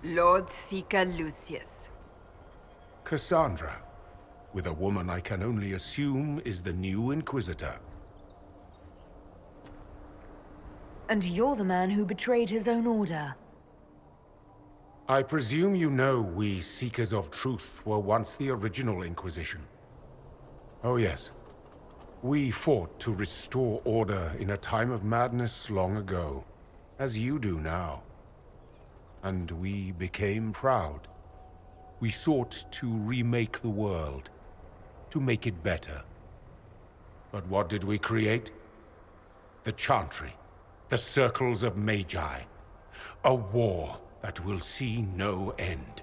Lord Seeker Lucius. Cassandra, with a woman I can only assume is the new Inquisitor. And you're the man who betrayed his own order. I presume you know we Seekers of Truth were once the original Inquisition. Oh yes. We fought to restore order in a time of madness long ago, as you do now. And we became proud. We sought to remake the world, to make it better. But what did we create? The Chantry, the Circles of Magi. A war that will see no end.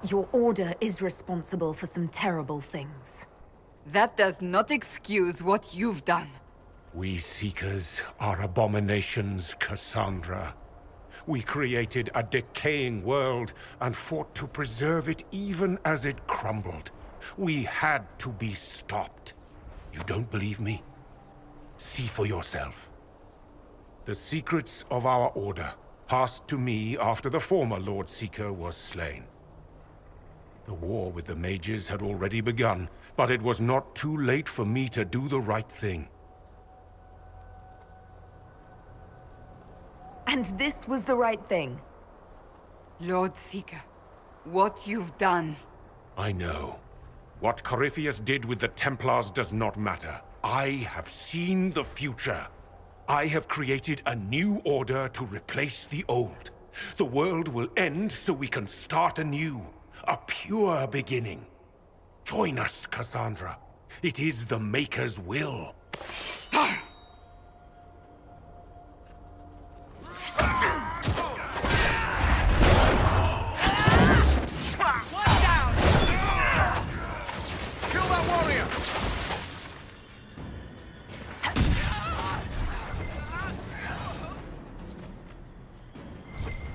Your order is responsible for some terrible things. That does not excuse what you've done. We Seekers are abominations, Cassandra. We created a decaying world and fought to preserve it even as it crumbled. We had to be stopped. You don't believe me? See for yourself. The secrets of our order passed to me after the former Lord Seeker was slain. The war with the mages had already begun, but it was not too late for me to do the right thing. And this was the right thing. Lord Seeker, what you've done. I know. What Corypheus did with the Templars does not matter. I have seen the future. I have created a new order to replace the old. The world will end so we can start anew. A pure beginning. Join us, Cassandra. It is the Maker's will.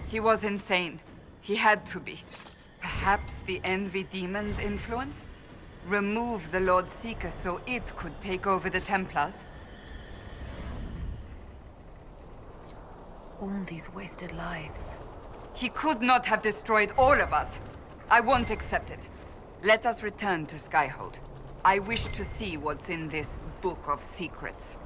He was insane. He had to be. Perhaps the Envy Demon's influence? Remove the Lord Seeker so it could take over the Templars? All these wasted lives. He could not have destroyed all of us. I won't accept it. Let us return to Skyhold. I wish to see what's in this Book of Secrets.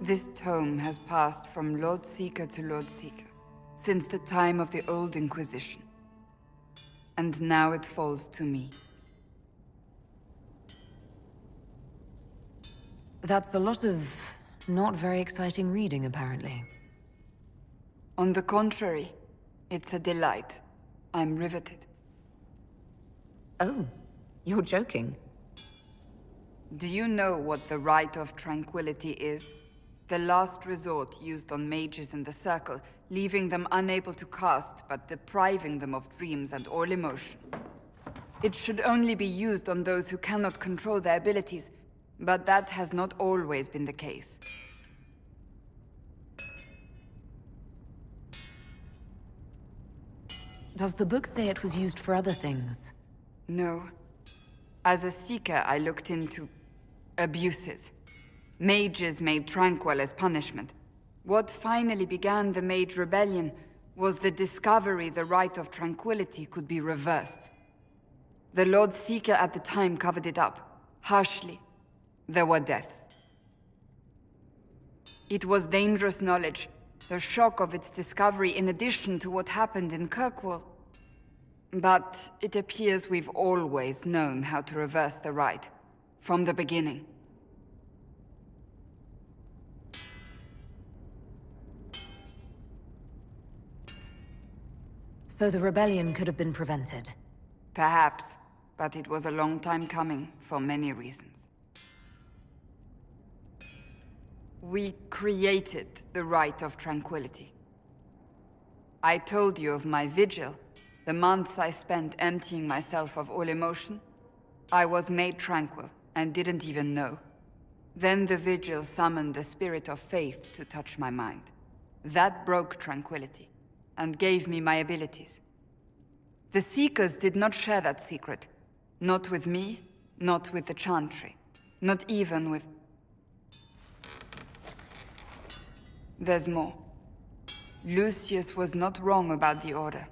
This tome has passed from Lord Seeker to Lord Seeker since the time of the old Inquisition. And now it falls to me. That's a lot of not very exciting reading, apparently. On the contrary, it's a delight. I'm riveted. Oh, you're joking. Do you know what the Rite of Tranquility is? The last resort used on mages in the Circle, leaving them unable to cast, but depriving them of dreams and all emotion. It should only be used on those who cannot control their abilities, but that has not always been the case. Does the book say it was used for other things? No. As a Seeker, I looked into abuses. Mages made Tranquil as punishment. What finally began the Mage Rebellion was the discovery the Rite of Tranquility could be reversed. The Lord Seeker at the time covered it up, harshly. There were deaths. It was dangerous knowledge, the shock of its discovery in addition to what happened in Kirkwall. But it appears we've always known how to reverse the rite, from the beginning. So the rebellion could have been prevented. Perhaps, but it was a long time coming, for many reasons. We created the Rite of Tranquility. I told you of my vigil, the months I spent emptying myself of all emotion. I was made tranquil, and didn't even know. Then the vigil summoned the spirit of faith to touch my mind. That broke tranquility, and gave me my abilities. The Seekers did not share that secret. Not with me, not with the Chantry, not even with... There's more. Lucius was not wrong about the Order.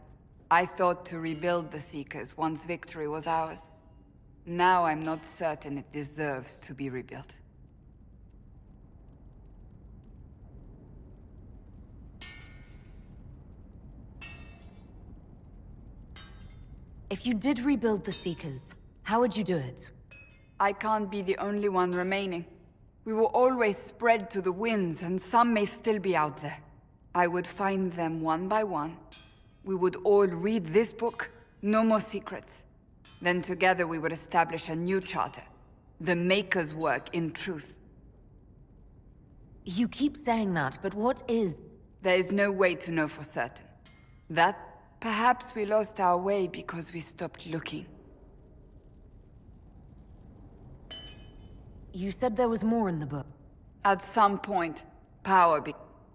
I thought to rebuild the Seekers once victory was ours. Now I'm not certain it deserves to be rebuilt. If you did rebuild the Seekers, how would you do it? I can't be the only one remaining. We will always spread to the winds, and some may still be out there. I would find them one by one. We would all read this book, no more secrets. Then together we would establish a new charter. The Maker's work in truth. You keep saying that, but what is... There is no way to know for certain. That, perhaps we lost our way because we stopped looking. You said there was more in the book. At some point,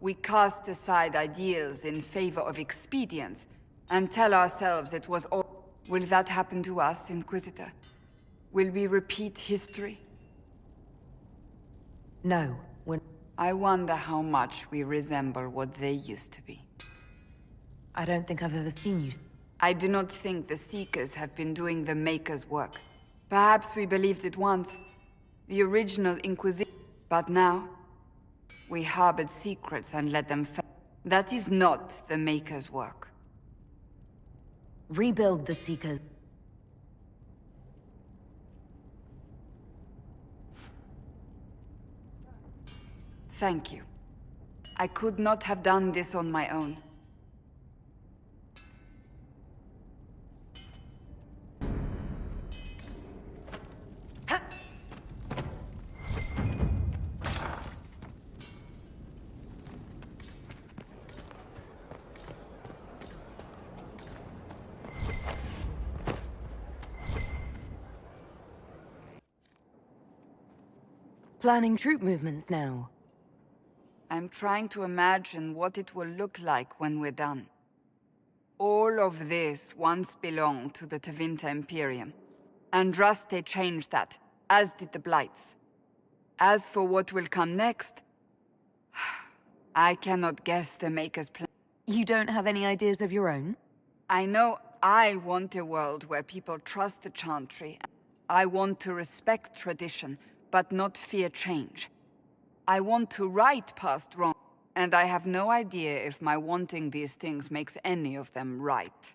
we cast aside ideals in favor of expedience, and tell ourselves it was all... Will that happen to us, Inquisitor? Will we repeat history? No, I wonder how much we resemble what they used to be. I don't think I've ever seen you... I do not think the Seekers have been doing the Maker's work. Perhaps we believed it once. The original Inquisition. But now, we harbored secrets and let them fail. That is not the Maker's work. Rebuild the Seekers. Thank you. I could not have done this on my own. Planning troop movements now. I'm trying to imagine what it will look like when we're done. All of this once belonged to the Tevinter Imperium. Andraste changed that, as did the Blights. As for what will come next, I cannot guess the Maker's plan. You don't have any ideas of your own? I know I want a world where people trust the Chantry. I want to respect tradition, but not fear change. I want to right past wrong, and I have no idea if my wanting these things makes any of them right.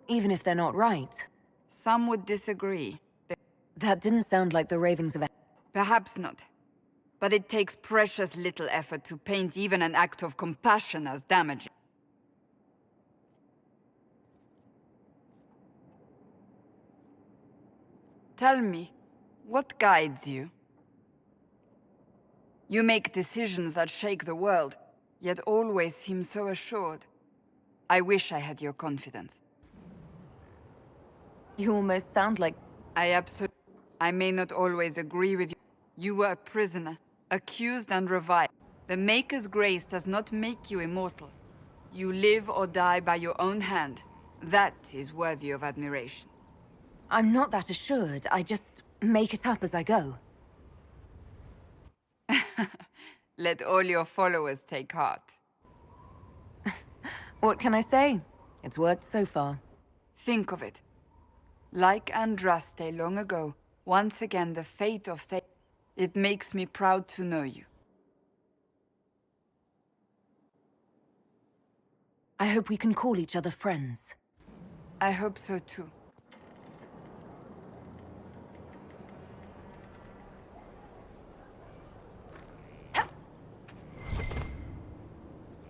Even if they're not right. Some would disagree. That didn't sound like the ravings of... Perhaps not. But it takes precious little effort to paint even an act of compassion as damaging. Tell me, what guides you? You make decisions that shake the world, yet always seem so assured. I wish I had your confidence. You almost sound like... I may not always agree with you. You were a prisoner, accused and reviled. The Maker's grace does not make you immortal. You live or die by your own hand. That is worthy of admiration. I'm not that assured. I just make it up as I go. Let all your followers take heart. What can I say? It's worked so far. Think of it. Like Andraste long ago, once again the fate of it makes me proud to know you. I hope we can call each other friends. I hope so too.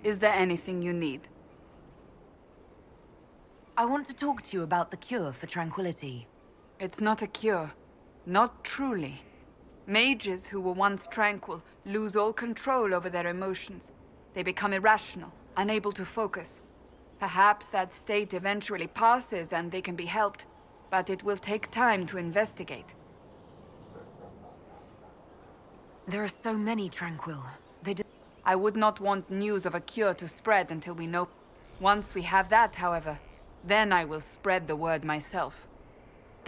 Is there anything you need? I want to talk to you about the cure for tranquility. It's not a cure. Not truly. Mages who were once tranquil lose all control over their emotions. They become irrational, unable to focus. Perhaps that state eventually passes and they can be helped, but it will take time to investigate. There are so many tranquil. I would not want news of a cure to spread until we know. Once we have that, however, then I will spread the word myself.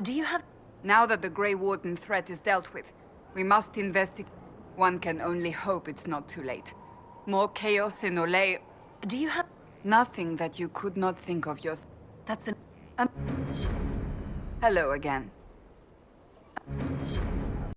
Do you have... Now that the Grey Warden threat is dealt with, we must investigate. One can only hope it's not too late. More chaos in Olay... Do you have... Nothing that you could not think of yourself. That's an... Hello again.